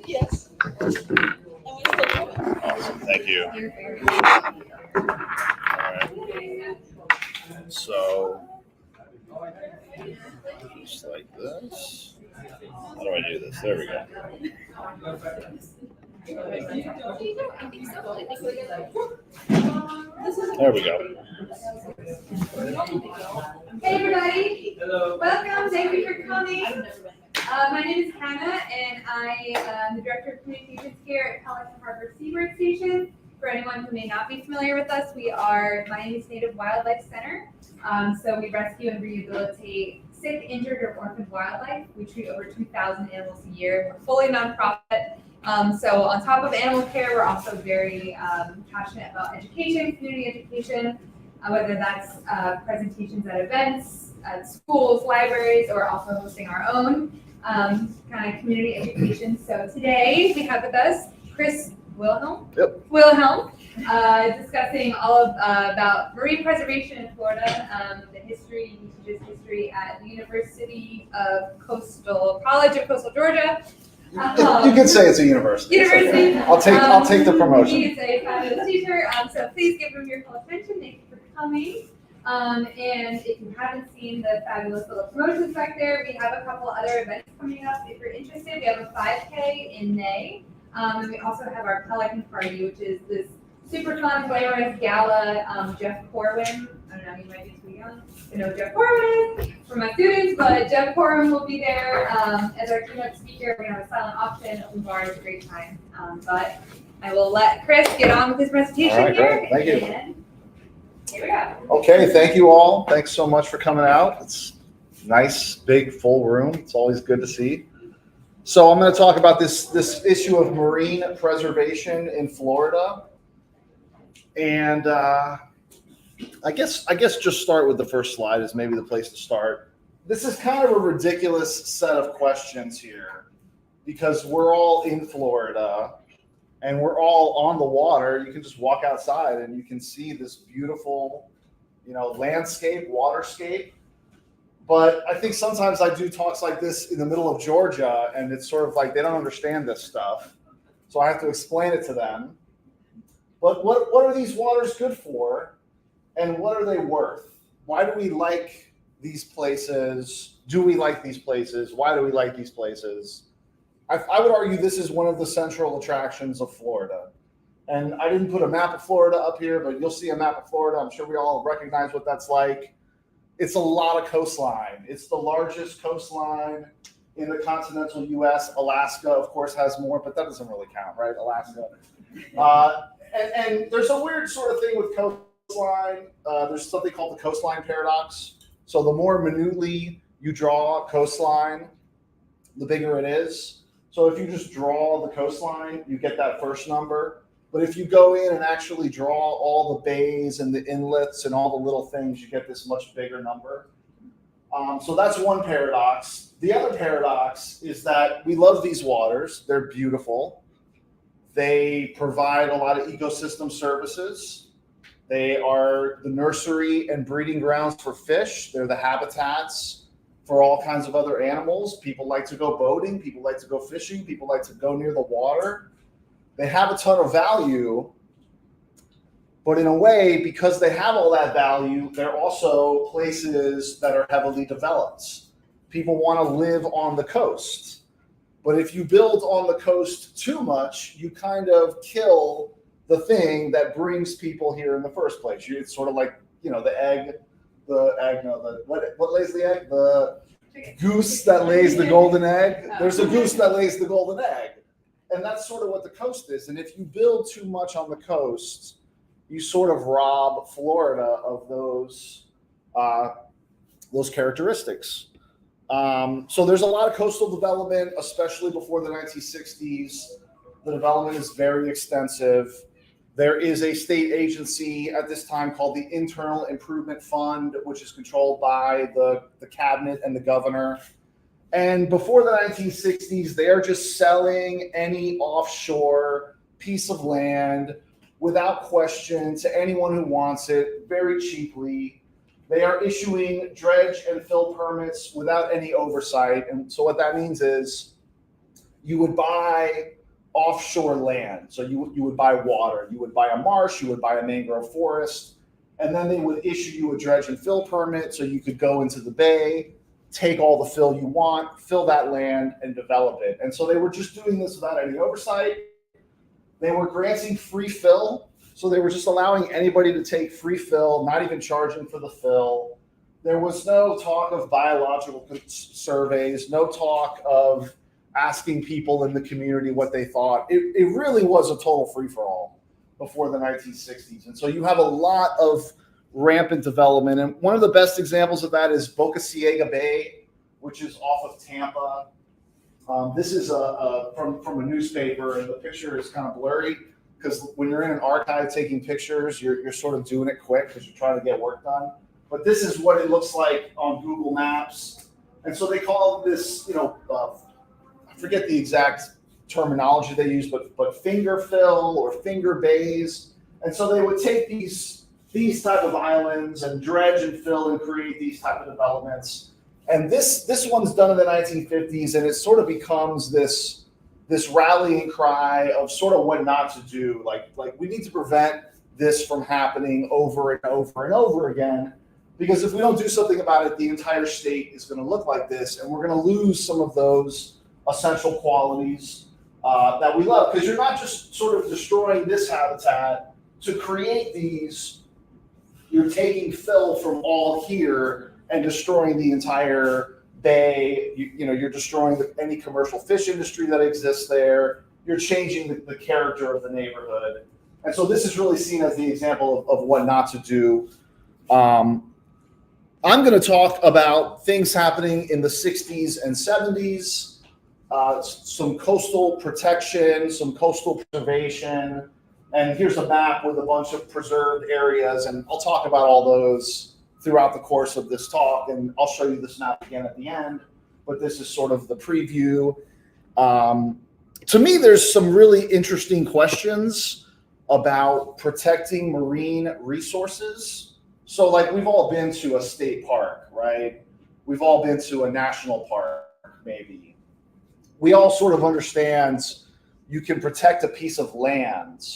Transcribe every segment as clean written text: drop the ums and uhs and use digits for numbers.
Yes. Awesome. Thank you. All right. So, just like this. How do I do this? There we go. There we go. Hey everybody, welcome, thank you for coming. My name is Hannah and I am the Director of Communications here at Pelican Harbor Seabird Station. For anyone who may not be familiar with us, we are Miami's Native Wildlife Center. So we rescue and rehabilitate sick, injured, or orphaned wildlife. We treat over 2,000 animals a year. We're fully nonprofit. So on top of animal care, we're also very passionate about education, community education, whether that's presentations at events, at schools, libraries, or also hosting our own kind of community education. So today we have with us Chris Wilhelm. Yep. Wilhelm, discussing all about marine preservation in Florida, the history. He teaches history at the University of College of Coastal Georgia. You could say it's a university. University. Okay. I'll take the promotion. He is a fabulous teacher, so please give him your full attention. Thank you for coming. And if you haven't seen the fabulous little promotions back there, we have a couple other events coming up. If you're interested, we have a 5K in May, and we also have our Pelican Party, which is this super fun, glamorous gala. Jeff Corwin, I don't know, you might be too young to know Jeff Corwin from my students, but Jeff Corwin will be there as our keynote speaker. We're gonna have a silent auction, open bar. It's a great time. But I will let Chris get on with his presentation. All right, here. great. Thank you. And here we go. Okay, thank you all. Thanks so much for coming out. It's nice, big, full room. It's always good to see. So I'm going to talk about this issue of marine preservation in Florida. And I guess just start with the first slide is maybe the place to start. This is kind of a ridiculous set of questions here because we're all in Florida and we're all on the water. You can just walk outside and you can see this beautiful, landscape, waterscape. But I think sometimes I do talks like this in the middle of Georgia, and it's sort of like they don't understand this stuff. So I have to explain it to them. But what are these waters good for, and what are they worth? Why do we like these places? Do we like these places? Why do we like these places? I would argue this is one of the central attractions of Florida. And I didn't put a map of Florida up here, but you'll see a map of Florida. I'm sure we all recognize what that's like. It's a lot of coastline. It's the largest coastline in the continental U.S. Alaska, of course, has more, but that doesn't really count, right? Alaska. And there's a weird sort of thing with coastline. There's something called the coastline paradox. So the more minutely you draw a coastline, the bigger it is. So if you just draw the coastline, you get that first number. But if you go in and actually draw all the bays and the inlets and all the little things, you get this much bigger number. So that's one paradox. The other paradox is that we love these waters. They're beautiful. They provide a lot of ecosystem services. They are the nursery and breeding grounds for fish. They're the habitats for all kinds of other animals. People like to go boating. People like to go fishing. People like to go near the water. They have a ton of value, but in a way, because they have all that value, they're also places that are heavily developed. People want to live on the coast, but if you build on the coast too much, you kind of kill the thing that brings people here in the first place. It's sort of like, what lays the egg? The goose that lays the golden egg. There's a goose that lays the golden egg. And that's sort of what the coast is. And if you build too much on the coast, you sort of rob Florida of those characteristics. So there's a lot of coastal development, especially before the 1960s. The development is very extensive. There is a state agency at this time called the Internal Improvement Fund, which is controlled by the cabinet and the governor. And before the 1960s, they are just selling any offshore piece of land without question to anyone who wants it very cheaply. They are issuing dredge and fill permits without any oversight. And so what that means is you would buy offshore land. So you would buy water. You would buy a marsh. You would buy a mangrove forest. And then they would issue you a dredge and fill permit so you could go into the bay, take all the fill you want, fill that land, and develop it. And so they were just doing this without any oversight. They were granting free fill. So they were just allowing anybody to take free fill, not even charging for the fill. There was no talk of biological surveys, no talk of asking people in the community what they thought. It really was a total free-for-all before the 1960s. And so you have a lot of rampant development. And one of the best examples of that is Boca Ciega Bay, which is off of Tampa. This is from a newspaper, and the picture is kind of blurry because when you're in an archive taking pictures, you're sort of doing it quick because you're trying to get work done. But this is what it looks like on Google Maps. And so they call this, I forget the exact terminology they use, but finger fill or finger bays. And so they would take these type of islands and dredge and fill and create these type of developments. And this one's done in the 1950s, and it sort of becomes this rallying cry of sort of what not to do. Like we need to prevent this from happening over and over and over again, because if we don't do something about it, the entire state is going to look like this, and we're going to lose some of those essential qualities that we love. Because you're not just sort of destroying this habitat to create these. You're taking fill from all here and destroying the entire bay. You're destroying any commercial fish industry that exists there. You're changing the character of the neighborhood. And so this is really seen as the example of what not to do. I'm going to talk about things happening in the 60s and 70s, some coastal protection, some coastal preservation. And here's a map with a bunch of preserved areas, and I'll talk about all those throughout the course of this talk, and I'll show you this map again at the end, but this is sort of the preview. to me, there's some really interesting questions about protecting marine resources. So like we've all been to a state park, right? We've all been to a national park, maybe. We all sort of understand you can protect a piece of land,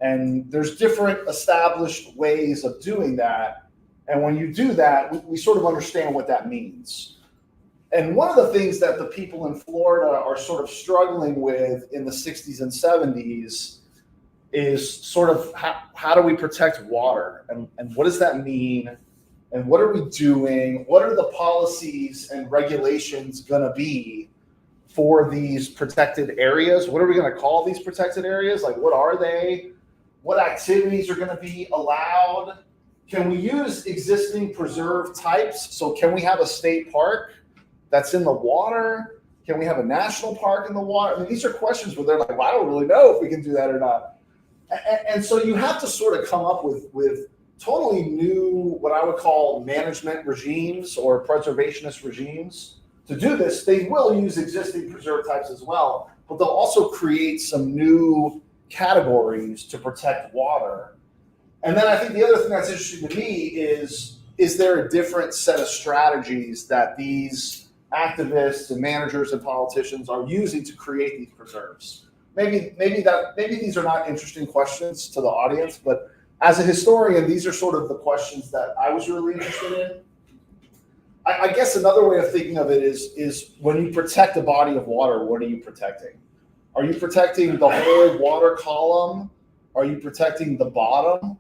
and there's different established ways of doing that. And when you do that, we sort of understand what that means. And one of the things that the people in Florida are sort of struggling with in the 60s and 70s is sort of how do we protect water, and what does that mean, and what are we doing? What are the policies and regulations going to be for these protected areas? What are we going to call these protected areas? Like, what are they? What activities are going to be allowed? Can we use existing preserve types? So can we have a state park that's in the water? Can we have a national park in the water? I mean, these are questions where they're like, well, I don't really know if we can do that or not. And so you have to sort of come up with totally new, what I would call management regimes or preservationist regimes. To do this, they will use existing preserve types as well, but they'll also create some new categories to protect water. And then I think the other thing that's interesting to me is there a different set of strategies that these activists and managers and politicians are using to create these preserves? Maybe these are not interesting questions to the audience, but as a historian, these are sort of the questions that I was really interested in. I guess another way of thinking of it is when you protect a body of water, what are you protecting? Are you protecting the whole water column? Are you protecting the bottom?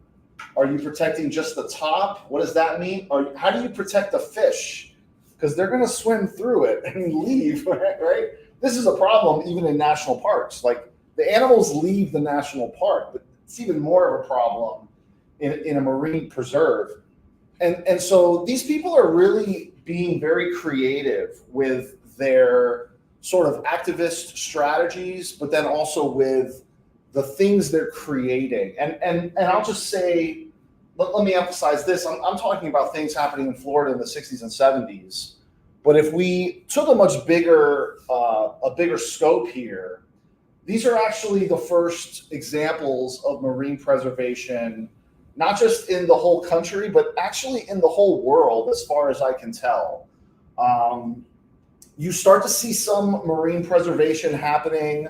Are you protecting just the top? What does that mean? Or how do you protect the fish? Because they're going to swim through it and leave, right? This is a problem even in national parks. Like the animals leave the national park, but it's even more of a problem in a marine preserve. And so these people are really being very creative with their sort of activist strategies, but then also with the things they're creating. And I'll just say, let me emphasize this. I'm talking about things happening in Florida in the 60s and 70s. But if we took a much bigger scope here, these are actually the first examples of marine preservation, not just in the whole country, but actually in the whole world, as far as I can tell. You start to see some marine preservation happening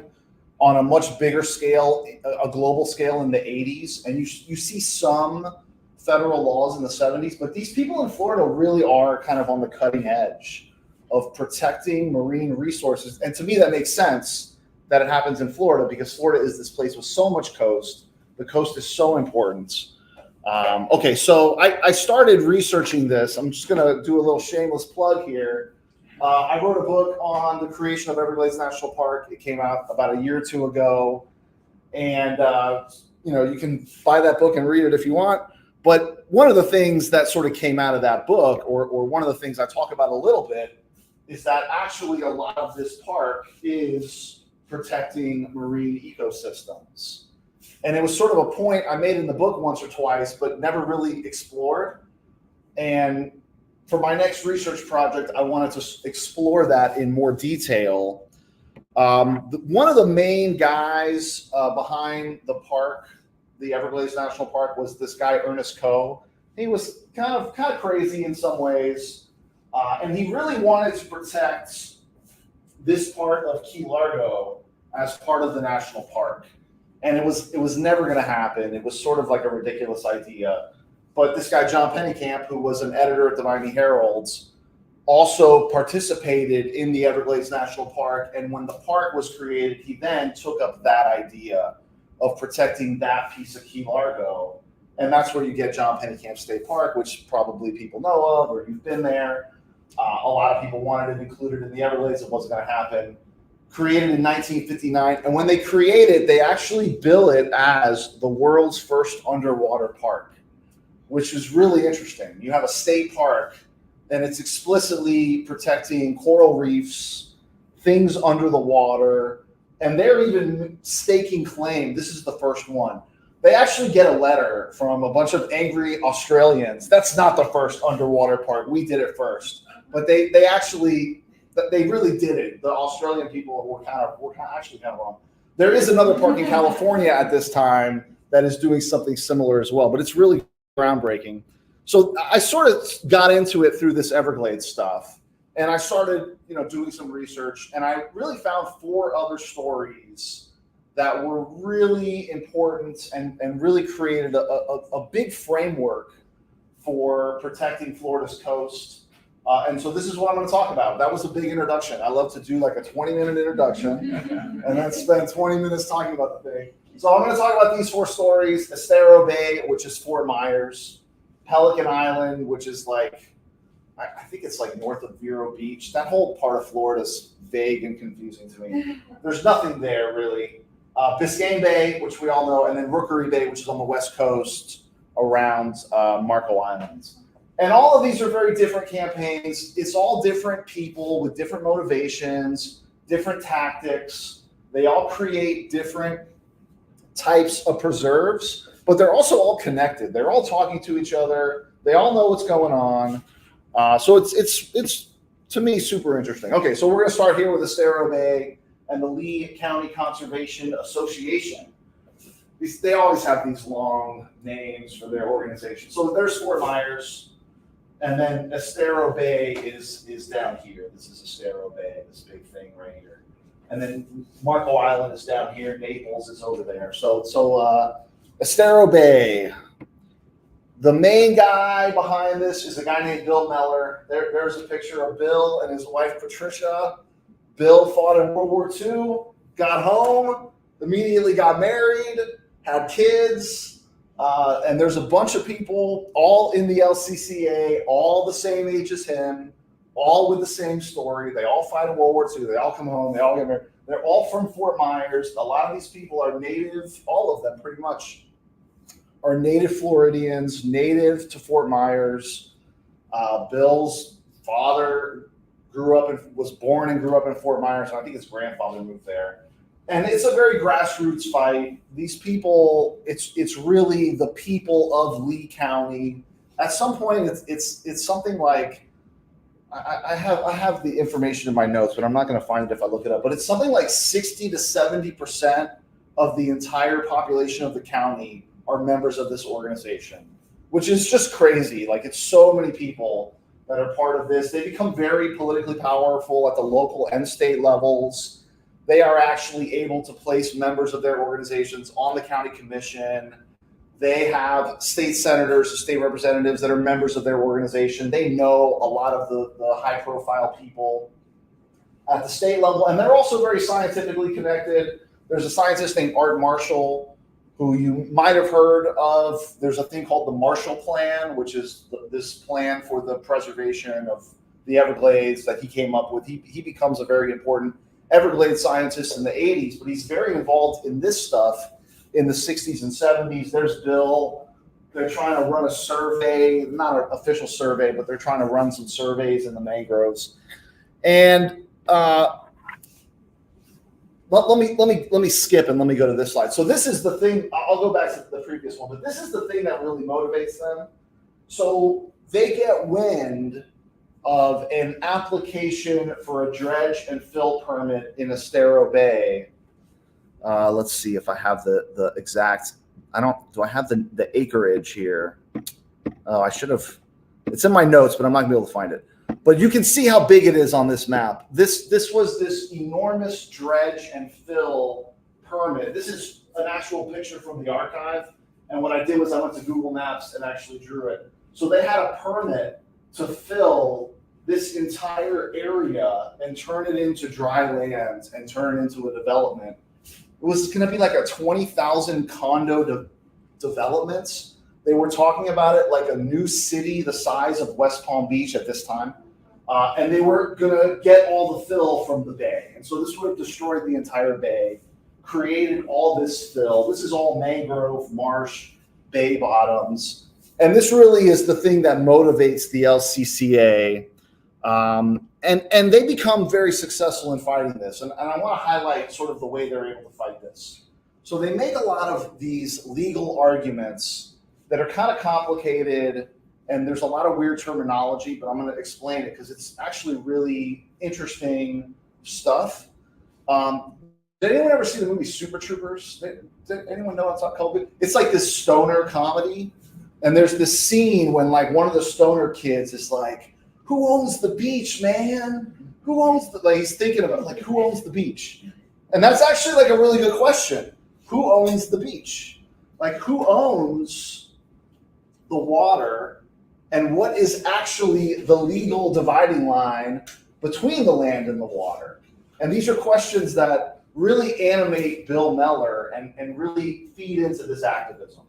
on a much bigger scale, a global scale in the 80s, and you see some federal laws in the 70s, but these people in Florida really are kind of on the cutting edge of protecting marine resources. And to me, that makes sense that it happens in Florida because Florida is this place with so much coast. The coast is so important. Okay, so I started researching this. I'm just going to do a little shameless plug here. I wrote a book on the creation of Everglades National Park. It came out about a year or two ago. And, you can buy that book and read it if you want. But one of the things that sort of came out of that book, or one of the things I talk about a little bit, is that actually a lot of this park is protecting marine ecosystems. And it was sort of a point I made in the book once or twice, but never really explored. And for my next research project, I wanted to explore that in more detail. One of the main guys behind the park, the Everglades National Park, was this guy, Ernest Coe. He was kind of crazy in some ways. And he really wanted to protect this part of Key Largo as part of the national park. And it was never going to happen. It was sort of like a ridiculous idea. But this guy, John Pennekamp, who was an editor at the Miami Herald, also participated in the Everglades National Park. And when the park was created, he then took up that idea of protecting that piece of Key Largo. And that's where you get John Pennekamp State Park, which probably people know of or you've been there. A lot of people wanted it included in the Everglades. It wasn't going to happen. Created in 1959. And when they created, they actually bill it as the world's first underwater park, which is really interesting. You have a state park, and it's explicitly protecting coral reefs, things under the water, and they're even staking claim. This is the first one. They actually get a letter from a bunch of angry Australians. That's not the first underwater park. We did it first. But they actually they really did it. The Australian people were kind of actually kind of wrong. There is another park in California at this time that is doing something similar as well, but it's really groundbreaking. So I sort of got into it through this Everglades stuff, and I started, doing some research, and I really found 4 other stories that were really important and really created a big framework for protecting Florida's coast. And so this is what I'm going to talk about. That was a big introduction. I love to do like a 20-minute introduction and then spend 20 minutes talking about the thing. So I'm going to talk about these 4 stories: Estero Bay, which is Fort Myers; Pelican Island, which is like, I think it's like north of Vero Beach. That whole part of Florida is vague and confusing to me. There's nothing there really. Biscayne Bay, which we all know, and then Rookery Bay, which is on the west coast around Marco Island. And all of these are very different campaigns. It's all different people with different motivations, different tactics. They all create different types of preserves, but they're also all connected. They're all talking to each other. They all know what's going on. So it's to me super interesting. Okay, so we're going to start here with Estero Bay and the Lee County Conservation Association. They always have these long names for their organization. So there's Fort Myers. And then Estero Bay is down here. This is Estero Bay, this big thing right here. And then Marco Island is down here. Naples is over there. So Estero Bay. The main guy behind this is a guy named Bill Meller. There's a picture of Bill and his wife Patricia. Bill fought in World War II, got home, immediately got married, had kids. And there's a bunch of people all in the LCCA, all the same age as him, all with the same story. They all fight in World War II. They all come home. They all get married. They're all from Fort Myers. A lot of these people are native, all of them pretty much, are native Floridians, native to Fort Myers. Bill's father was born and grew up in Fort Myers. So I think his grandfather moved there. And it's a very grassroots fight. These people, it's really the people of Lee County. At some point, it's something like, I have the information in my notes, but I'm not going to find it if I look it up. But it's something like 60 to 70% of the entire population of the county are members of this organization, which is just crazy. Like, it's so many people that are part of this. They become very politically powerful at the local and state levels. They are actually able to place members of their organizations on the county commission. They have state senators, state representatives that are members of their organization. They know a lot of the high-profile people at the state level, and they're also very scientifically connected. There's a scientist named Art Marshall, who you might have heard of. There's a thing called the Marshall Plan, which is this plan for the preservation of the Everglades that he came up with. He becomes a very important Everglades scientist in the 80s, but he's very involved in this stuff in the 60s and 70s. There's Bill. They're trying to run a survey, not an official survey, but they're trying to run some surveys in the mangroves. And let me skip and let me go to this slide. So this is the thing. I'll go back to the previous one, but this is the thing that really motivates them. So they get wind of an application for a dredge and fill permit in Estero Bay. Let's see if I have the exact. Do I have the acreage here? Oh, I should have. It's in my notes, but I'm not gonna be able to find it. But you can see how big it is on this map. This was this enormous dredge and fill permit. This is an actual picture from the archive. And what I did was I went to Google Maps and actually drew it. So they had a permit to fill this entire area and turn it into dry land and turn it into a development. It was going to be like a 20,000 condo developments. They were talking about it like a new city the size of West Palm Beach at this time. And they were going to get all the fill from the bay. And so this would have destroyed the entire bay, created all this fill. This is all mangrove, marsh, bay bottoms. And this really is the thing that motivates the LCCA. And they become very successful in fighting this. And I want to highlight sort of the way they're able to fight this. So they make a lot of these legal arguments that are kind of complicated and there's a lot of weird terminology, but I'm going to explain it because it's actually really interesting stuff. Did anyone ever see the movie Super Troopers? Did anyone know what's called? It's like this stoner comedy, and there's this scene when like one of the stoner kids is like, "Who owns the beach, man? Who owns the?" Like he's thinking about like, who owns the beach? And that's actually like a really good question. Who owns the beach? Like who owns the water, and what is actually the legal dividing line between the land and the water? And these are questions that really animate Bill Meller and really feed into this activism.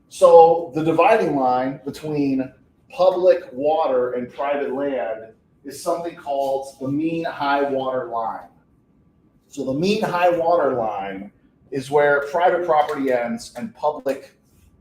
So the dividing line between public water and private land is something called the mean high water line. So the mean high water line is where private property ends and public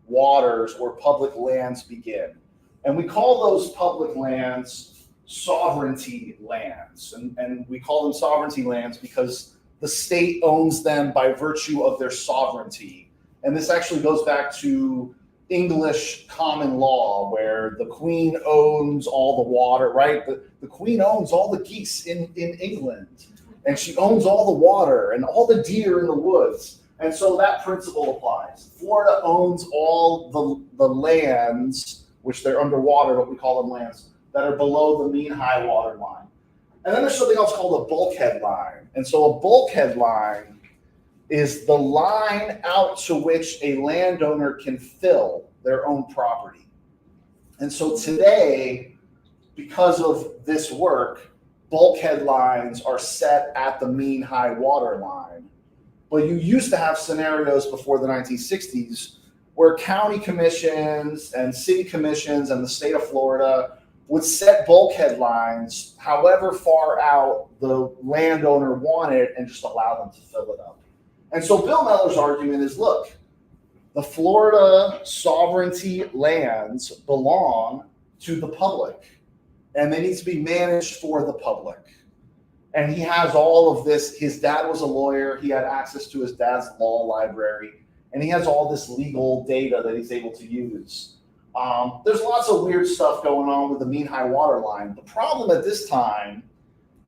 waters or public lands begin. And we call those public lands sovereignty lands. And we call them sovereignty lands because the state owns them by virtue of their sovereignty. And this actually goes back to English common law, where the queen owns all the water, right? The queen owns all the geese in England, and she owns all the water and all the deer in the woods. And so that principle applies. Florida owns all the lands, which they're underwater, but we call them lands, that are below the mean high water line. And then there's something else called a bulkhead line. And so a bulkhead line is the line out to which a landowner can fill their own property. And so today, because of this work, bulkhead lines are set at the mean high water line. But you used to have scenarios before the 1960s where county commissions and city commissions and the state of Florida would set bulkhead lines however far out the landowner wanted and just allow them to fill it up. And so Bill Meller's argument is, look, the Florida sovereignty lands belong to the public, and they need to be managed for the public. And he has all of this. His dad was a lawyer. He had access to his dad's law library, and he has all this legal data that he's able to use. There's lots of weird stuff going on with the mean high water line. The problem at this time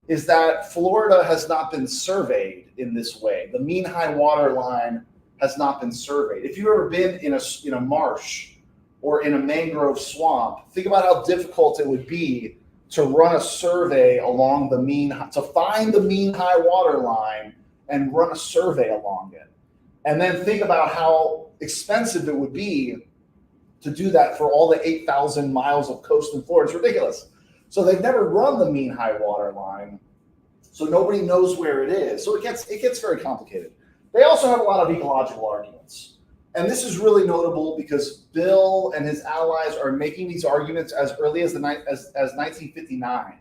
is that Florida has not been surveyed in this way. The mean high water line has not been surveyed. If you've ever been in a marsh or in a mangrove swamp, think about how difficult it would be to run a survey along to find the mean high water line and run a survey along it. And then think about how expensive it would be to do that for all the 8,000 miles of coast in Florida. It's ridiculous. So they've never run the mean high water line, so nobody knows where it is. So it gets very complicated. They also have a lot of ecological arguments. And this is really notable because Bill and his allies are making these arguments as early as 1959.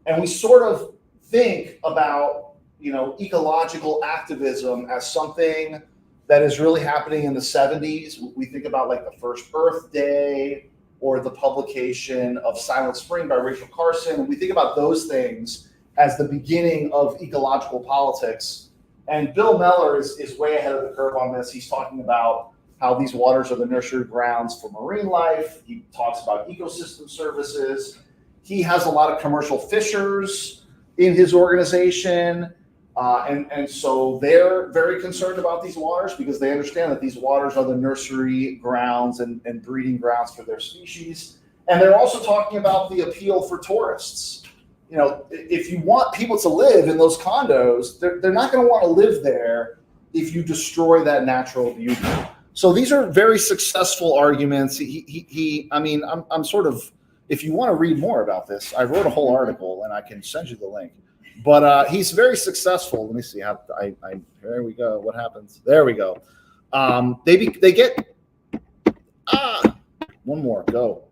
And we sort of think about, ecological activism as something that is really happening in the 70s. We think about like the first Earth Day or the publication of Silent Spring by Rachel Carson. And we think about those things as the beginning of ecological politics. And Bill Meller is way ahead of the curve on this. He's talking about how these waters are the nursery grounds for marine life. He talks about ecosystem services. He has a lot of commercial fishers in his organization. And so they're very concerned about these waters because they understand that these waters are the nursery grounds and breeding grounds for their species. And they're also talking about the appeal for tourists. If you want people to live in those condos, they're not going to want to live there if you destroy that natural beauty. So these are very successful arguments. I'm sort of, if you want to read more about this, I wrote a whole article and I can send you the link. But he's very successful. Let me see how there we go. What happens? There we go. They get one more. Go.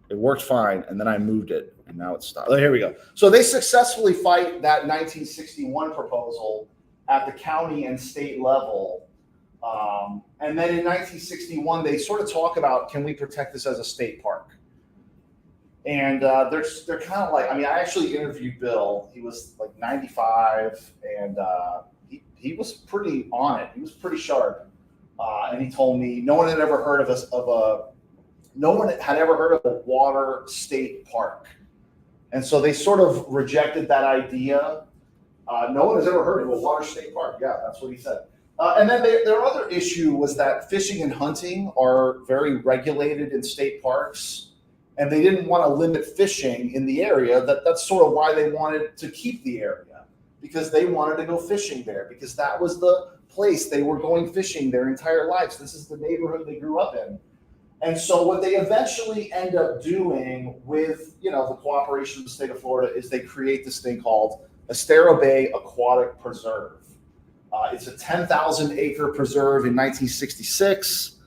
It worked fine, and then I moved it, and now it's stopped. Oh, here we go. So they successfully fight that 1961 proposal at the county and state level. And then in 1961, they sort of talk about, can we protect this as a state park? And they're kind of like, I actually interviewed Bill. He was like 95, and he was pretty on it. He was pretty sharp. And he told me no one had ever heard of no one had ever heard of a water state park. And so they sort of rejected that idea. No one has ever heard of a water state park. Yeah, that's what he said. And then their other issue was that fishing and hunting are very regulated in state parks, and they didn't want to limit fishing in the area. That's sort of why they wanted to keep the area, because they wanted to go fishing there, because that was the place they were going fishing their entire lives. This is the neighborhood they grew up in. And so what they eventually end up doing with, the cooperation of the state of Florida is they create this thing called Estero Bay Aquatic Preserve. It's a 10,000 acre preserve in 1966.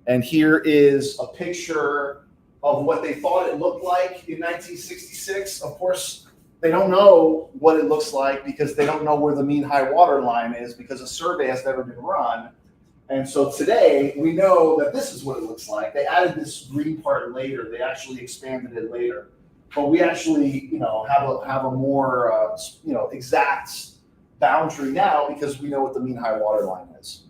And here is a picture of what they thought it looked like in 1966. Of course, they don't know what it looks like because they don't know where the mean high water line is, because a survey has never been run. And so today we know that this is what it looks like. They added this green part later. They actually expanded it later. But we actually, have a more, exact boundary now because we know what the mean high water line is.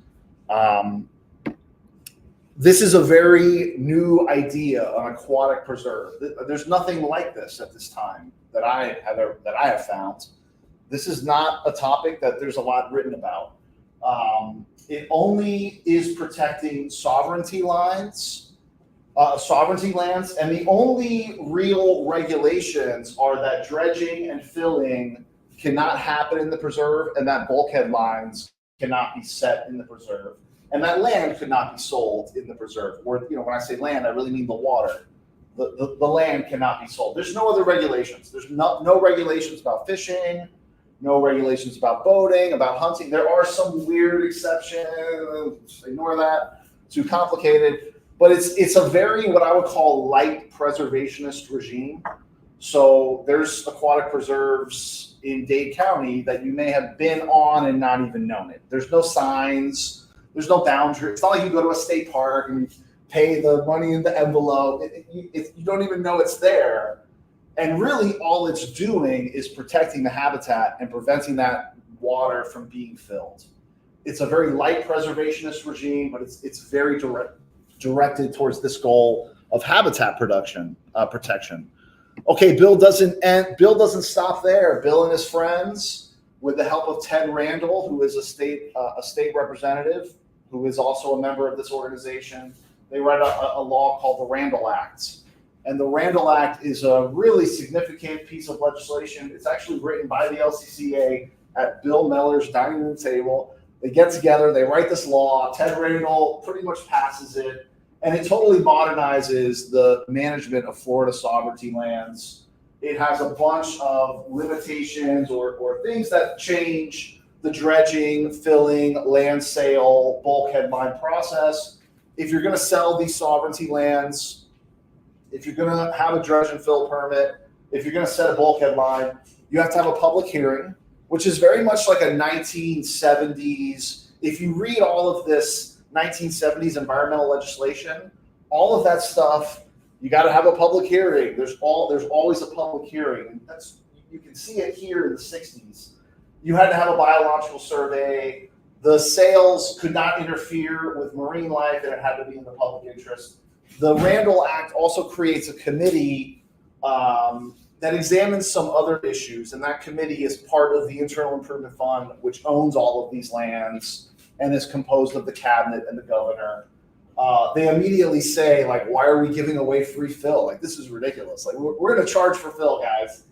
This is a very new idea, an aquatic preserve. There's nothing like this at this time that I have found. This is not a topic that there's a lot written about. It only is protecting sovereignty lands, and the only real regulations are that dredging and filling cannot happen in the preserve, and that bulkhead lines cannot be set in the preserve, and that land could not be sold in the preserve. Or, when I say land, I really mean the water. The land cannot be sold. There's no other regulations. There's no regulations about fishing, no regulations about boating, about hunting. There are some weird exceptions. Ignore that. Too complicated. But it's a very, what I would call, light preservationist regime. So there's aquatic preserves in Dade County that you may have been on and not even known it. There's no signs. There's no boundary. It's not like you go to a state park and pay the money in the envelope. You don't even know it's there. And really all it's doing is protecting the habitat and preventing that water from being filled. It's a very light preservationist regime, but it's very directed towards this goal of habitat protection. Okay, Bill doesn't stop there. Bill and his friends, with the help of Ted Randall, who is a state representative, who is also a member of this organization, they write a law called the Randall Act. And the Randall Act is a really significant piece of legislation. It's actually written by the LCCA at Bill Meller's dining room table. They get together, they write this law. Ted Randall pretty much passes it. And it totally modernizes the management of Florida sovereignty lands. It has a bunch of limitations or things that change the dredging, filling, land sale, bulkhead line process. If you're going to sell these sovereignty lands, if you're going to have a dredge and fill permit, if you're going to set a bulkhead line, you have to have a public hearing, which is very much like a 1970s. If you read all of this 1970s environmental legislation, all of that stuff, you got to have a public hearing. There's always a public hearing. You can see it here in the 60s. You had to have a biological survey. The sales could not interfere with marine life, and it had to be in the public interest. The Randall Act also creates a committee that examines some other issues, and that committee is part of the Internal Improvement Fund, which owns all of these lands and is composed of the cabinet and the governor. They immediately say, like, why are we giving away free fill? Like, this is ridiculous. Like, we're going to charge for fill, guys.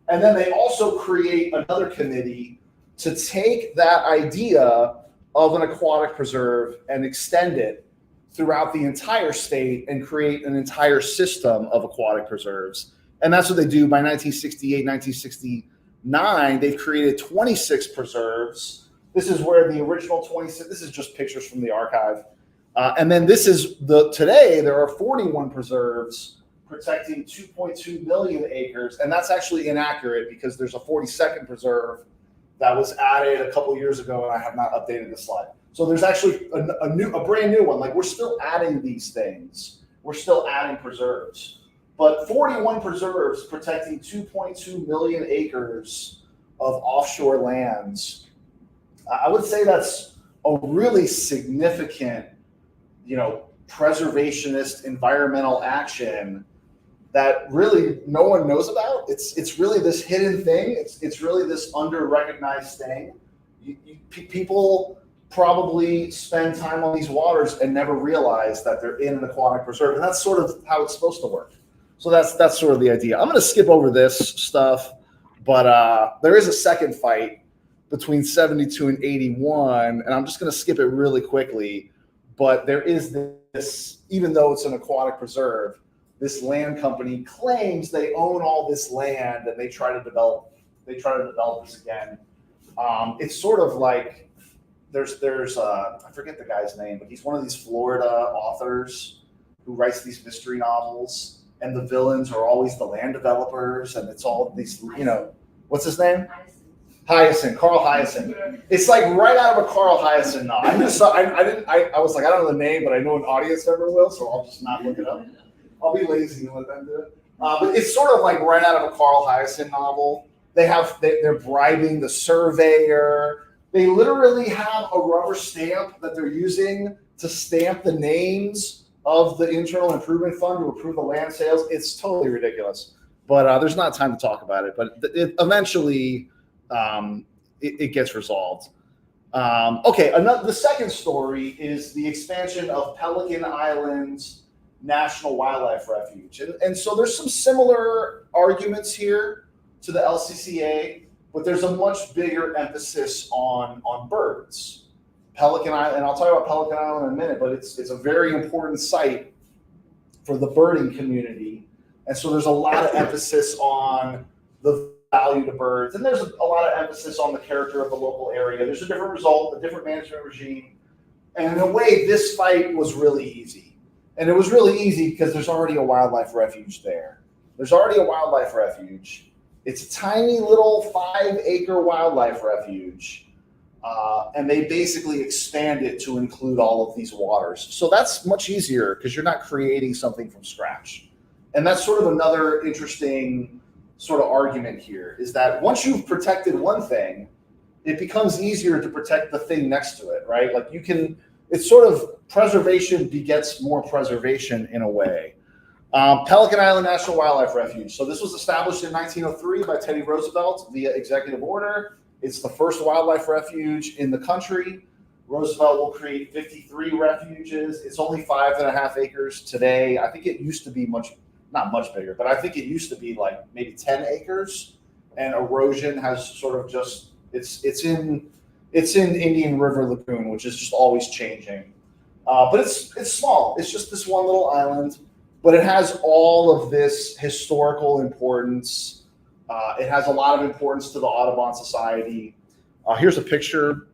And then they also create another committee to take that idea of an aquatic preserve and extend it throughout the entire state and create an entire system of aquatic preserves. And that's what they do. By 1968, 1969, they've created 26 preserves. This is where the original 26, this is just pictures from the archive. And then today there are 41 preserves protecting 2.2 million acres. And that's actually inaccurate because there's a 42nd preserve that was added a couple years ago, and I have not updated the slide. So there's actually a brand new one. Like, we're still adding these things. We're still adding preserves. But 41 preserves protecting 2.2 million acres of offshore lands. I would say that's a really significant, preservationist environmental action that really no one knows about. It's really this hidden thing. It's really this under-recognized thing. People probably spend time on these waters and never realize that they're in an aquatic preserve, and that's sort of how it's supposed to work. So that's sort of the idea. I'm going to skip over this stuff, but there is a second fight between 72 and 81, and I'm just going to skip it really quickly. But there is this, even though it's an aquatic preserve, this land company claims they own all this land, and they try to develop this again. It's sort of like there's I forget the guy's name, but he's one of these Florida authors who writes these mystery novels, and the villains are always the land developers, and it's all these, what's his name? Hyacinth, Carl Hyacinth. It's like right out of a Carl Hyacinth novel. I was like, I don't know the name, but I know an audience member will, so I'll just not look it up. I'll be lazy and let them do it. But it's sort of like right out of a Carl Hyacinth novel. They're bribing the surveyor. They literally have a rubber stamp that they're using to stamp the names of the Internal Improvement Fund to approve the land sales. It's totally ridiculous. But there's not time to talk about it. But eventually, it gets resolved. The second story is the expansion of Pelican Island's National Wildlife Refuge. And so there's some similar arguments here to the LCCA, but there's a much bigger emphasis on birds. Pelican Island, and I'll talk about Pelican Island in a minute, but it's a very important site for the birding community. And so there's a lot of emphasis on the value to birds, and there's a lot of emphasis on the character of the local area. There's a different result, a different management regime. And in a way, this fight was really easy. And it was really easy because there's already a wildlife refuge there. There's already a wildlife refuge. It's a tiny little 5-acre wildlife refuge. And they basically expand it to include all of these waters. So that's much easier because you're not creating something from scratch. And that's sort of another interesting sort of argument here, is that once you've protected one thing, it becomes easier to protect the thing next to it, right? Like it's sort of preservation begets more preservation in a way. Pelican Island National Wildlife Refuge. So this was established in 1903 by Teddy Roosevelt via executive order. It's the first wildlife refuge in the country. Roosevelt will create 53 refuges. It's only 5.5 acres today. I think it used to be not much bigger, but I think it used to be like maybe 10 acres. And erosion has sort of just, it's in Indian River Lagoon, which is just always changing. But it's small. It's just this one little island, but it has all of this historical importance. It has a lot of importance to the Audubon Society. Here's a picture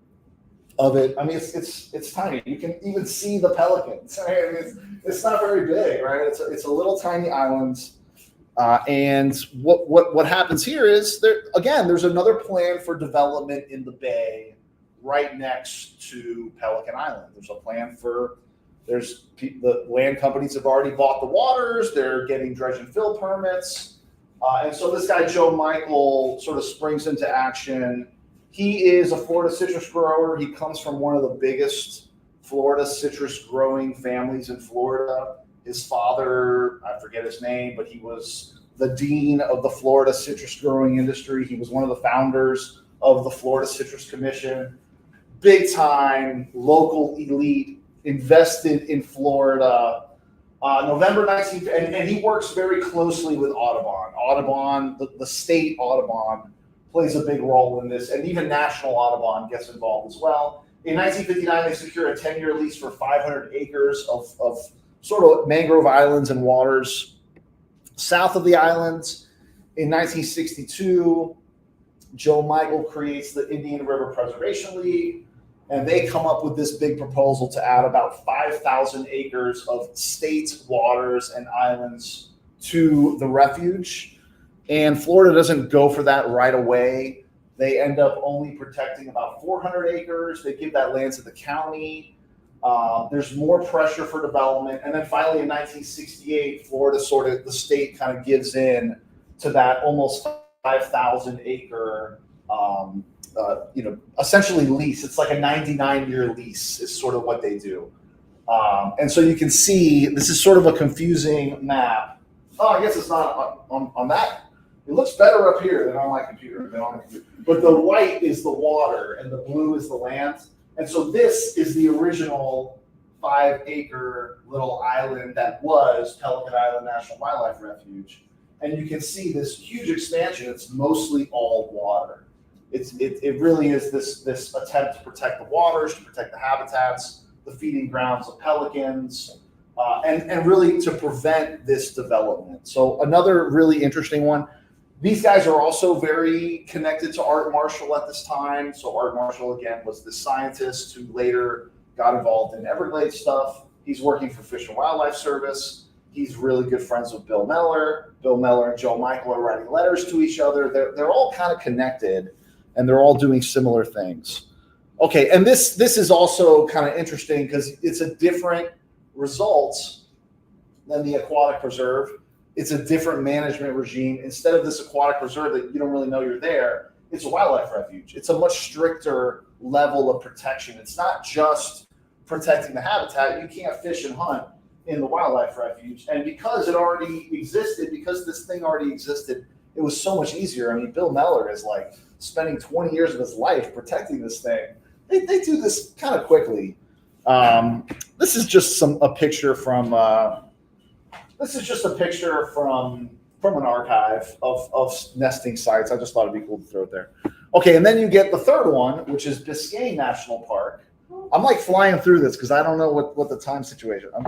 of it. I mean, it's tiny. You can even see the pelicans. I mean, it's not very big, right? It's a little tiny island. And what happens here is there's another plan for development in the bay right next to Pelican Island. There's a plan the land companies have already bought the waters. They're getting dredge and fill permits. And so this guy, Joe Michael, sort of springs into action. He is a Florida citrus grower. He comes from one of the biggest Florida citrus growing families in Florida. His father, I forget his name, but he was the dean of the Florida citrus growing industry. He was one of the founders of the Florida Citrus Commission. Big time, local elite, invested in Florida. November 19th, and he works very closely with Audubon. Audubon, the state Audubon, plays a big role in this, and even National Audubon gets involved as well. In 1959, they secure a 10-year lease for 500 acres of sort of mangrove islands and waters south of the islands. In 1962, Joe Michael creates the Indian River Preservation League, and they come up with this big proposal to add about 5,000 acres of state waters and islands to the refuge. And Florida doesn't go for that right away. They end up only protecting about 400 acres. They give that land to the county. There's more pressure for development. And then finally in 1968, the state kind of gives in to that almost 5,000 acre essentially lease. It's like a 99-year lease is sort of what they do. And so you can see this is sort of a confusing map. Oh, I guess it's not on that. It looks better up here than on my computer. But the white is the water and the blue is the land. And so this is the original 5-acre little island that was Pelican Island National Wildlife Refuge. And you can see this huge expansion. It's mostly all water. It really is this attempt to protect the waters, to protect the habitats, the feeding grounds of pelicans, and really to prevent this development. So another really interesting one. These guys are also very connected to Art Marshall at this time. So Art Marshall, again, was the scientist who later got involved in Everglades stuff. He's working for Fish and Wildlife Service. He's really good friends with Bill Meller. Bill Meller and Joe Michael are writing letters to each other. They're all kind of connected, and they're all doing similar things. Okay, and this is also kind of interesting because it's a different result than the aquatic preserve. It's a different management regime. Instead of this aquatic preserve that you don't really know you're there, it's a wildlife refuge. It's a much stricter level of protection. It's not just protecting the habitat. You can't fish and hunt in the wildlife refuge. And because it already existed, because this thing already existed, it was so much easier. I mean, Bill Meller is like spending 20 years of his life protecting this thing. They do this kind of quickly. This is just a picture from an archive of nesting sites. I just thought it'd be cool to throw it there. Okay, and then you get the third one, which is Biscayne National Park. I'm like flying through this because I don't know what the time situation. I'm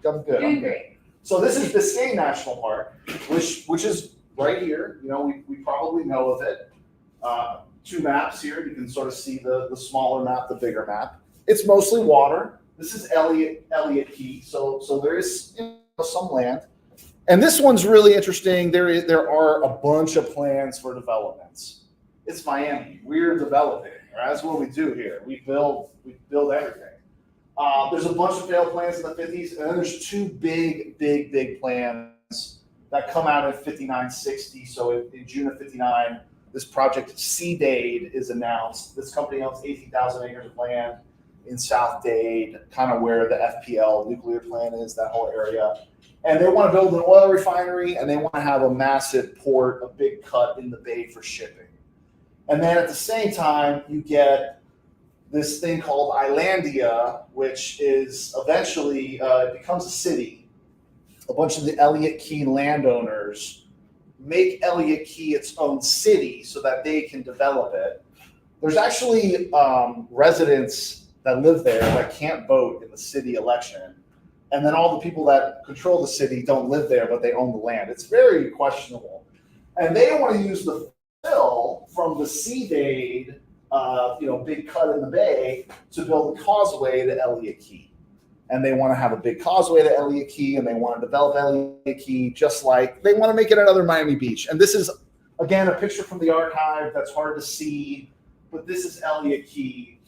good. Doing great. So this is Biscayne National Park, which is right here. You know, we probably know of it. Two maps here. You can sort of see the smaller map, the bigger map. It's mostly water. This is Elliott Key. So there is some land. And this one's really interesting. There are a bunch of plans for developments. It's Miami. We're developing. Right? That's what we do here. We build everything. There's a bunch of failed plans in the 50s, and then there's two big plans that come out in 59, 60. So in June of 59, this project Sea Dade is announced. This company owns 18,000 acres of land in South Dade, kind of where the FPL nuclear plant is, that whole area. And they want to build an oil refinery, and they want to have a massive port, a big cut in the bay for shipping. And then at the same time, you get this thing called Islandia, which is eventually becomes a city. A bunch of the Elliott Key landowners make Elliott Key its own city so that they can develop it. There's actually residents that live there that can't vote in the city election. And then all the people that control the city don't live there, but they own the land. It's very questionable. And they want to use the fill from the Sea Dade, big cut in the bay to build a causeway to Elliott Key. And they want to have a big causeway to Elliott Key, and they want to develop Elliott Key just like they want to make it another Miami Beach. And this is, again, a picture from the archive that's hard to see, but this is Elliott Key,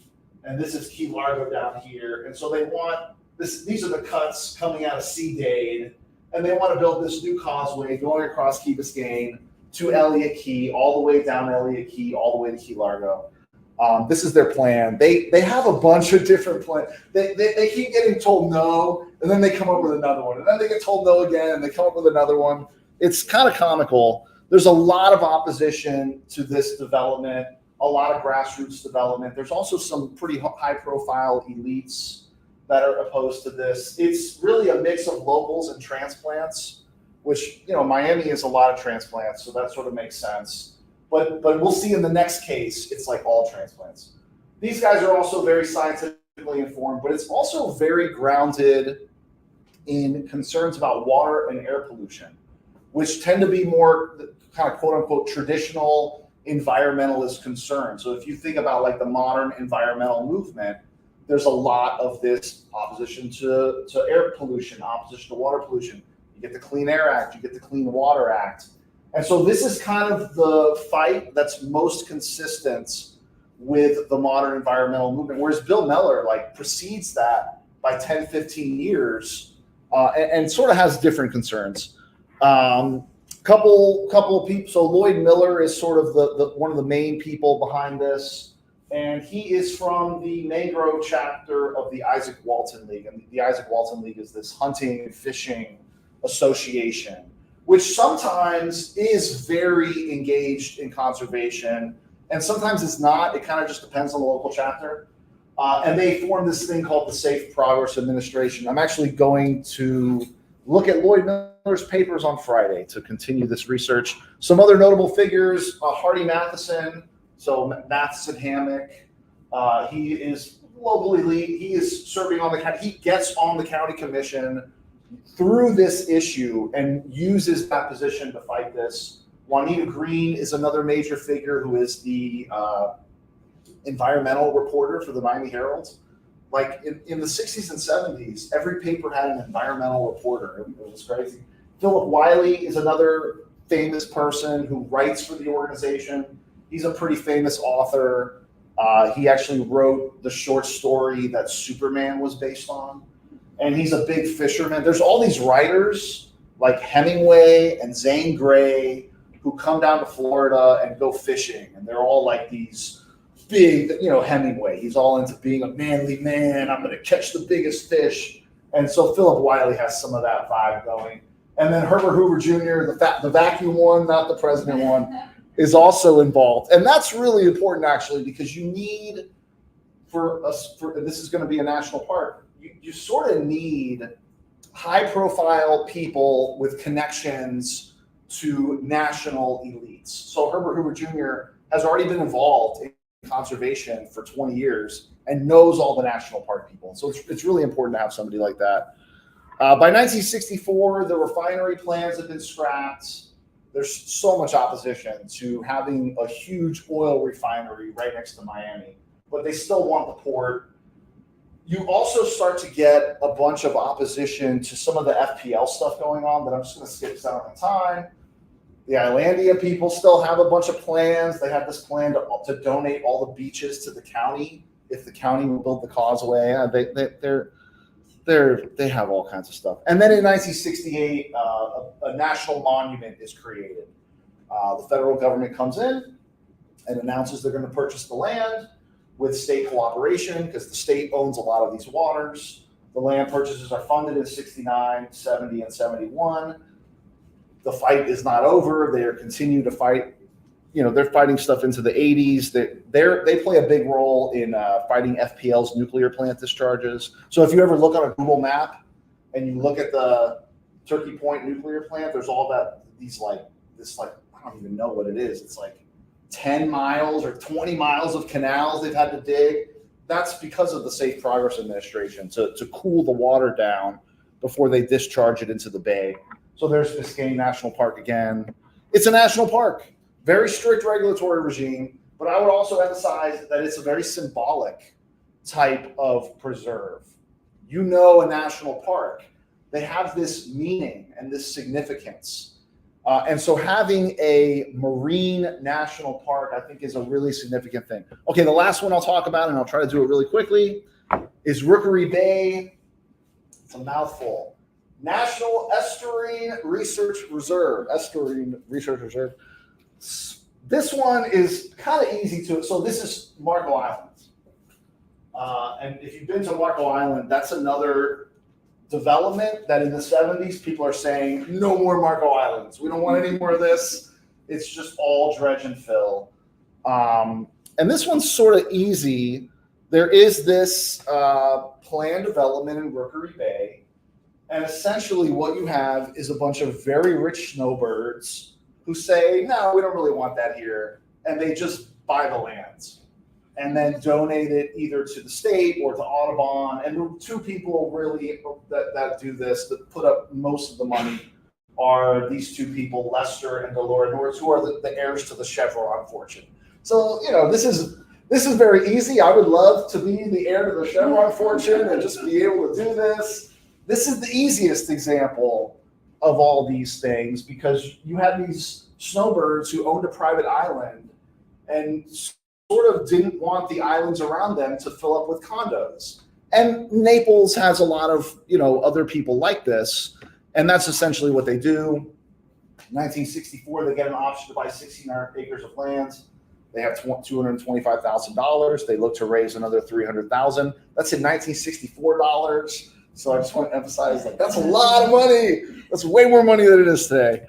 and this is Key Largo down here. And so they want this. These are the cuts coming out of Sea Dade, and they want to build this new causeway going across Key Biscayne to Elliott Key, all the way down Elliott Key, all the way to Key Largo. This is their plan. They have a bunch of different plans. They keep getting told no, and then they come up with another one. And then they get told no again, and they come up with another one. It's kind of comical. There's a lot of opposition to this development, a lot of grassroots development. There's also some pretty high-profile elites that are opposed to this. It's really a mix of locals and transplants, which, Miami is a lot of transplants, so that sort of makes sense. But we'll see in the next case, it's like all transplants. These guys are also very scientifically informed, but it's also very grounded in concerns about water and air pollution, which tend to be more kind of quote unquote traditional environmentalist concerns. So if you think about like the modern environmental movement, there's a lot of this opposition to air pollution, opposition to water pollution. You get the Clean Air Act, you get the Clean Water Act. And so this is kind of the fight that's most consistent with the modern environmental movement, whereas Bill Meller precedes that by 10, 15 years and sort of has different concerns. Couple of people. So Lloyd Miller is sort of the one of the main people behind this. and he is from the Negro chapter of the Isaac Walton League. And the Isaac Walton League is this hunting and fishing association, which sometimes is very engaged in conservation, and sometimes it's not. It kind of just depends on the local chapter. And they formed this thing called the Safe Progress Administration. I'm actually going to look at Lloyd Miller's papers on Friday to continue this research. Some other notable figures, Hardy Matheson, so Matheson Hammock. He is locally lead. He is serving on the county. He gets on the county commission through this issue and uses that position to fight this. Juanita Green is another major figure who is the environmental reporter for the Miami Herald. Like in the 60s and 70s, every paper had an environmental reporter. It was crazy. Philip Wiley is another famous person who writes for the organization. He's a pretty famous author. He actually wrote the short story that Superman was based on. And he's a big fisherman. There's all these writers like Hemingway and Zane Grey who come down to Florida and go fishing. And they're all like these big, Hemingway. He's all into being a manly man. I'm going to catch the biggest fish. And so Philip Wiley has some of that vibe going. And then Herbert Hoover Jr., the vacuum one, not the president one, is also involved. And that's really important, actually, because you need, this is going to be a national park, you sort of need high-profile people with connections to national elites. So Herbert Hoover Jr. has already been involved in conservation for 20 years and knows all the national park people. So it's really important to have somebody like that. By 1964, the refinery plans have been scrapped. There's so much opposition to having a huge oil refinery right next to Miami, but they still want the port. You also start to get a bunch of opposition to some of the FPL stuff going on, but I'm just going to skip that on time. The Islandia people still have a bunch of plans. They have this plan to donate all the beaches to the county if the county will build the causeway. They have all kinds of stuff. And then in 1968, a national monument is created. The federal government comes in and announces they're going to purchase the land with state cooperation because the state owns a lot of these waters. The land purchases are funded in 69, 70, and 71. The fight is not over. They continue to fight. They're fighting stuff into the 80s. They play a big role in fighting FPL's nuclear plant discharges. So if you ever look on a Google map and you look at the Turkey Point nuclear plant, there's all I don't even know what it is. It's like 10 miles or 20 miles of canals they've had to dig. That's because of the Safe Progress Administration to cool the water down before they discharge it into the bay. So there's Biscayne National Park again. It's a national park, very strict regulatory regime, but I would also emphasize that it's a very symbolic type of preserve. A national park, they have this meaning and this significance. And so having a marine national park, I think, is a really significant thing. Okay, the last one I'll talk about, and I'll try to do it really quickly, is Rookery Bay. It's a mouthful. National Estuarine Research Reserve. This one is kind of easy to. So this is Marco Island. And if you've been to Marco Island, that's another development that in the 70s, people are saying, no more Marco Islands. We don't want any more of this. It's just all dredge and fill. And this one's sort of easy. There is this planned development in Rookery Bay. And essentially what you have is a bunch of very rich snowbirds who say, no, we don't really want that here. And they just buy the lands and then donate it either to the state or to Audubon. And the two people really that do this, that put up most of the money, are these two people, Lester and Delora Norris, who are the heirs to the Chevron fortune. So, this is very easy. I would love to be the heir to the Chevron fortune and just be able to do this. This is the easiest example of all these things because you have these snowbirds who owned a private island and sort of didn't want the islands around them to fill up with condos. And Naples has a lot of, other people like this. And that's essentially what they do. In 1964, they get an option to buy 16 acres of land. They have $225,000. They look to raise another $300,000. That's in 1964 dollars. So I just want to emphasize, like, that's a lot of money. That's way more money than it is today.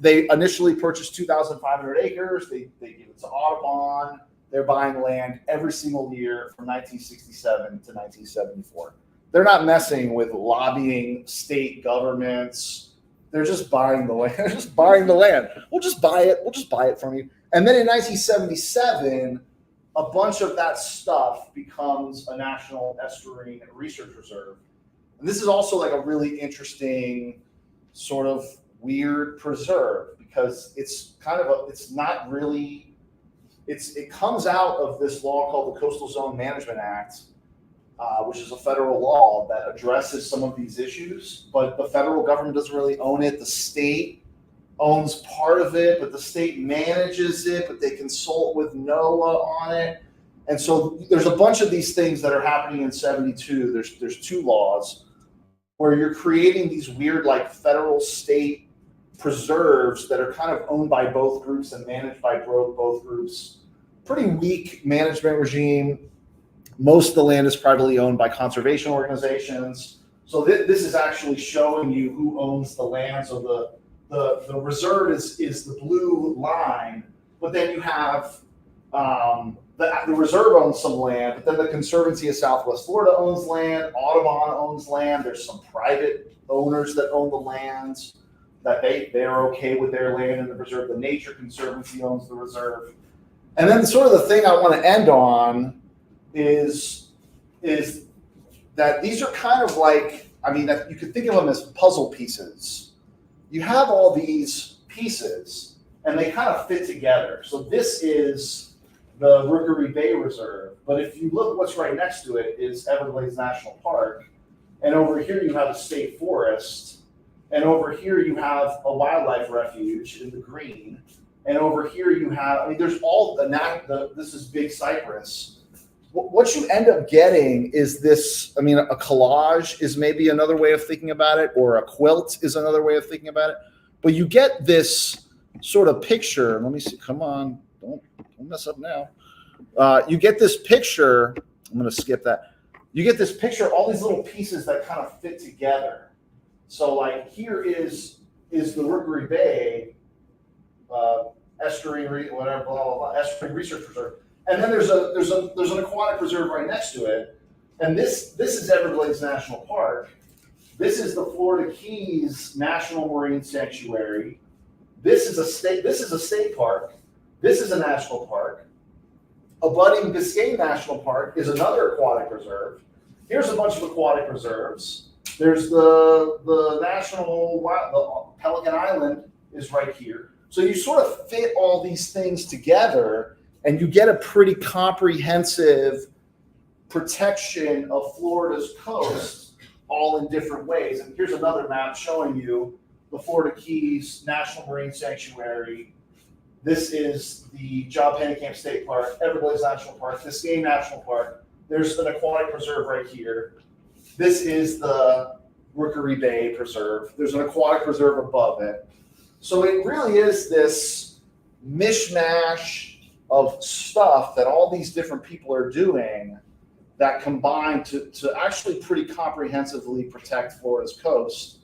They initially purchased 2,500 acres. They give it to Audubon. They're buying land every single year from 1967 to 1974. They're not messing with lobbying state governments. They're just buying the land. They're just buying the land. We'll just buy it. We'll just buy it from you. And then in 1977, a bunch of that stuff becomes a National Estuarine Research Reserve. And this is also like a really interesting sort of weird preserve because it's kind of it's not really, it comes out of this law called the Coastal Zone Management Act, which is a federal law that addresses some of these issues, but the federal government doesn't really own it. The state owns part of it, but the state manages it, but they consult with NOAA on it. And so there's a bunch of these things that are happening in 72. There's two laws where you're creating these weird like federal state preserves that are kind of owned by both groups and managed by both groups. Pretty weak management regime. Most of the land is privately owned by conservation organizations. So this is actually showing you who owns the land. So the reserve is the blue line, but then you have the reserve owns some land, but then the Conservancy of Southwest Florida owns land, Audubon owns land, there's some private owners that own the lands, that they're okay with their land in the reserve, the Nature Conservancy owns the reserve. And then sort of the thing I want to end on is that these are kind of like, I mean, you could think of them as puzzle pieces. You have all these pieces and they kind of fit together. So this is the Rookery Bay Reserve, but if you look what's right next to it is Everglades National Park, and over here you have a state forest, and over here you have a wildlife refuge in the green, and over here you have, I mean, there's all this is Big Cypress. What you end up getting is this, I mean, a collage is maybe another way of thinking about it, or a quilt is another way of thinking about it, but you get this sort of picture. Let me see, come on, don't mess up now. You get this picture. I'm going to skip that. You get this picture, all these little pieces that kind of fit together. So like here is the Rookery Bay estuary, whatever, blah, blah, blah, estuary research reserve. And then there's an aquatic reserve right next to it. And this is Everglades National Park. This is the Florida Keys National Marine Sanctuary. This is a state park. This is a national park. Abutting Biscayne National Park is another aquatic reserve. Here's a bunch of aquatic reserves. There's the Pelican Island is right here. So you sort of fit all these things together and you get a pretty comprehensive protection of Florida's coast all in different ways. And here's another map showing you the Florida Keys National Marine Sanctuary. This is the Job Pennicamp State Park, Everglades National Park, Biscayne National Park. There's an aquatic preserve right here. This is the Rookery Bay Preserve. There's an aquatic preserve above it. So it really is this mishmash of stuff that all these different people are doing that combine to actually pretty comprehensively protect Florida's coast.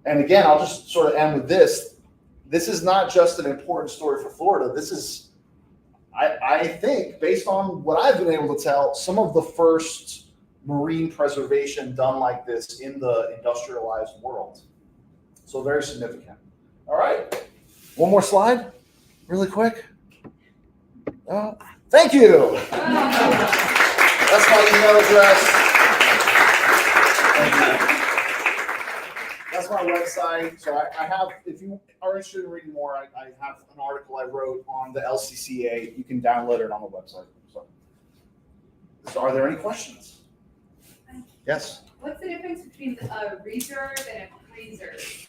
And again, I'll just sort of end with this. This is not just an important story for Florida. This is, I think, based on what I've been able to tell, some of the first marine preservation done like this in the industrialized world. So very significant. All right, one more slide, really quick. Thank you. That's my email address. Thank you. That's my website. So I have, if you are interested in reading more, I have an article I wrote on the LCCA. You can download it on the website. So are there any questions? Yes? What's the difference between a reserve and a preserve?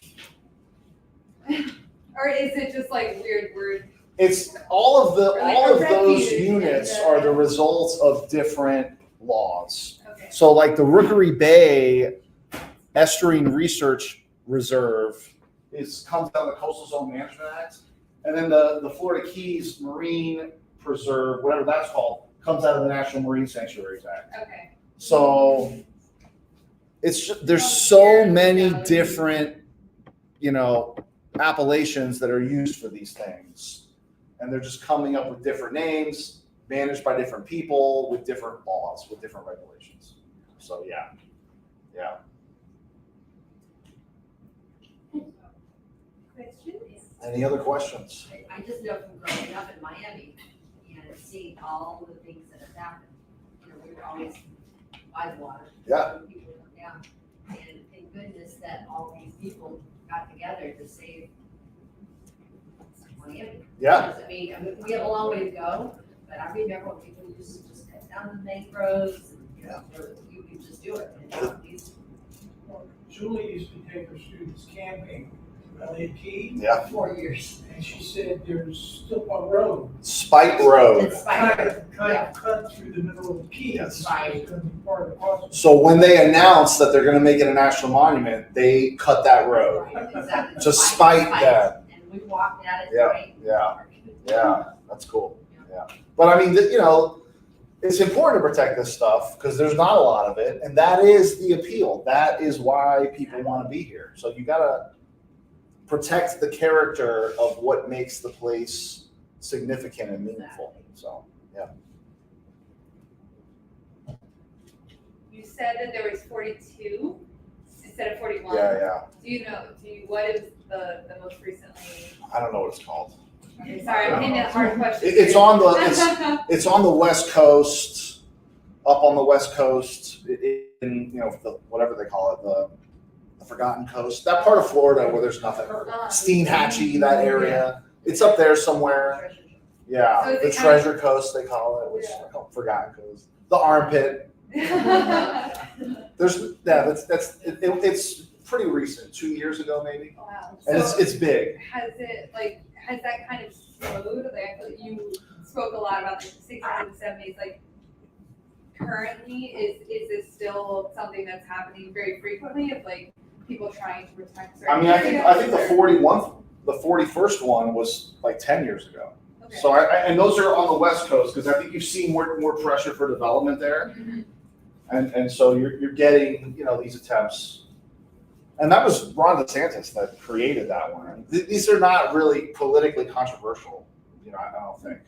Or is it just like weird word? It's all of those units are the results of different laws. Okay. So like the Rookery Bay Estuarine Research Reserve comes out of the Coastal Zone Management Act, and then the Florida Keys Marine preserve, whatever that's called, comes out of the National Marine Sanctuaries Act. Okay. So there's so many different, appellations that are used for these things. And they're just coming up with different names, managed by different people with different laws, with different regulations. So yeah. Questions? Any other questions? I just know from growing up in Miami and seeing all the things that have happened. We were always by the water. Yeah. People come down. And thank goodness that all these people got together to save Miami. Yeah. Because, I mean, we have a long way to go, but I remember when people used to just cut down the mangroves and, you could just do it. And these, Julie used to take her students camping to LA Key. Yeah. 4 years. And she said there's still a road. Spike Road. It's fine. Kind of cut through the middle of the key. Yes. Right. It's gonna be part of the process. So when they announced that they're going to make it a national monument, they cut that road. Right, exactly. To spite them. And we walked at it, Yeah, right? Yeah, that's cool. Yeah. But I mean, it's important to protect this stuff because there's not a lot of it. And that is the appeal. That is why people want to be here. So you got to protect the character of what makes the place significant and meaningful. So, yeah. You said that there was 42 instead of 41. Yeah. What is the most recently? I don't know what it's called. Okay, sorry, I'm hitting a hard question. It's on the West Coast, up on the West Coast, in whatever they call it, the Forgotten Coast, that part of Florida where there's nothing. Steenhatchee, that area. It's up there somewhere. Yeah, So the Treasure Coast they call it, which Forgotten Coast. The Armpit. It's pretty recent, 2 years ago maybe, Wow. and So it's big. has that kind of slowed? Like, I feel like you spoke a lot about the 60s and 70s. Like, currently, is this still something that's happening very frequently of like people trying to protect certain I mean, I think the areas, or- 41st one was like 10 years ago. Okay. So and those are on the West Coast because I think you've seen more pressure for development there, Mhm. and so you're getting these attempts. And that was Ron DeSantis that created that one. These are not really politically controversial, I don't think.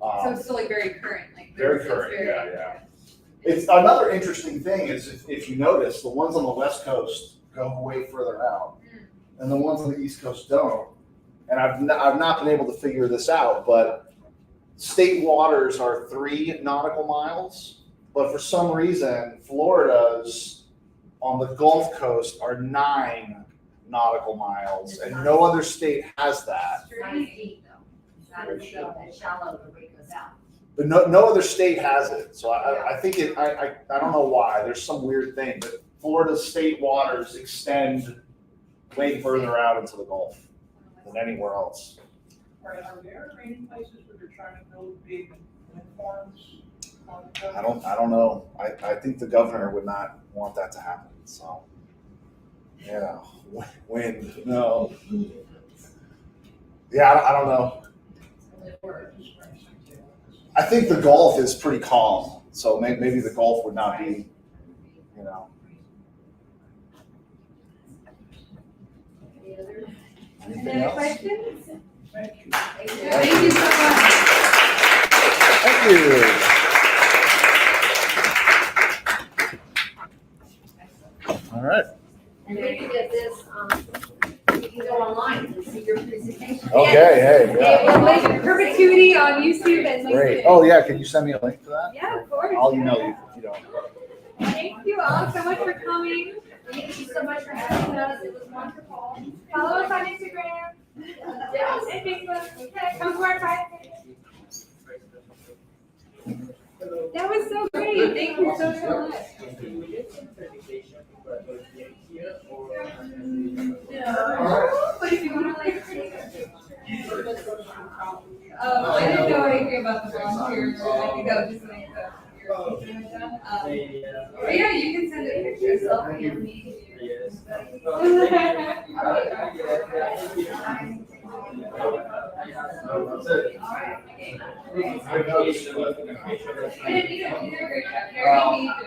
So it's still like very current, like Very it's current, very- yeah. It's another interesting thing is if you notice, the ones on the West Coast go way further out, and the ones on the East Coast don't. And I've not been able to figure this out, but state waters are 3 nautical miles, but for some reason, Florida's on the Gulf Coast are 9 nautical miles, and no other state has that. It's not as deep though. It's not as deep and shallow the way it goes out. But no other state has it. So I think I don't know why. There's some weird thing, but Florida's state waters extend way further out into the Gulf than anywhere else. Are there any places where they're trying to build big wind farms on the coast? I don't know. I think the governor would not want that to happen. So, wind, no. Yeah, I don't know. I think the Gulf is pretty calm, so maybe the Gulf would not be, Any Anything other? Any other else? questions? Thank you. Thank you. Thank you so much. Thank you. All right. And then you get this, you can go online and see your presentation. Okay, hey, We'll yeah. make it perpetuity on YouTube and LinkedIn. Great. Oh, yeah, can you send me a link to that? Yeah, of course. I'll email you if you don't. Thank you all so much for coming. Thank you so much for having us. It was wonderful. Follow us on Instagram. Yes. And Facebook. Okay, come to our site. That was so great. Thank you so much. No, but if you want to like take a picture. I didn't know anything about the volunteer. I think that was just like but yeah, you can send a picture of selfie of me. That's it. All right. Good notes. You did a great job. I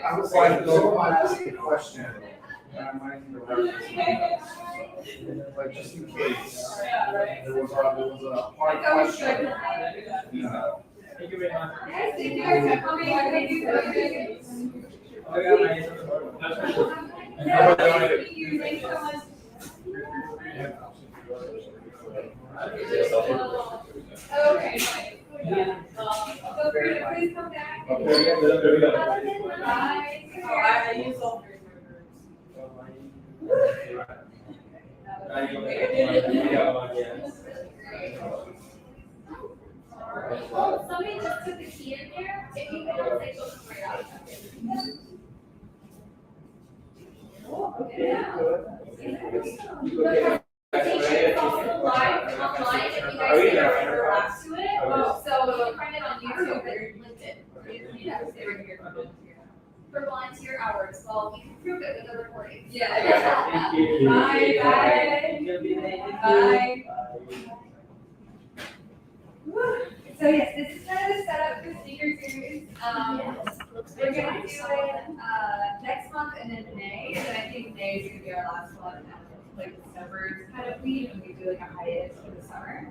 Very was like, someone asked a question, and I might need to reference it. Like, just in case. There was a hard question. Yeah. Thank you very much. Yes, thank you guys for coming. Thank you for coming. Yes, thank you. Thanks so much. Okay. Feel free to please come back. Bye. I use all three Oh, somebody just took the key in there. If you can, they go right out. The presentation is also live online if you guys can refer back to it. So you can find it on YouTube and LinkedIn. Yeah, stay right here. For volunteer hours, well, you can prove it with the recording. Yeah. Thank you. Bye, bye. So yes, this is kind of the setup for the speaker series. We're gonna do it next month and then May, and then I think May is gonna be our last one, like December kind of week, and we do like a hiatus for the summer.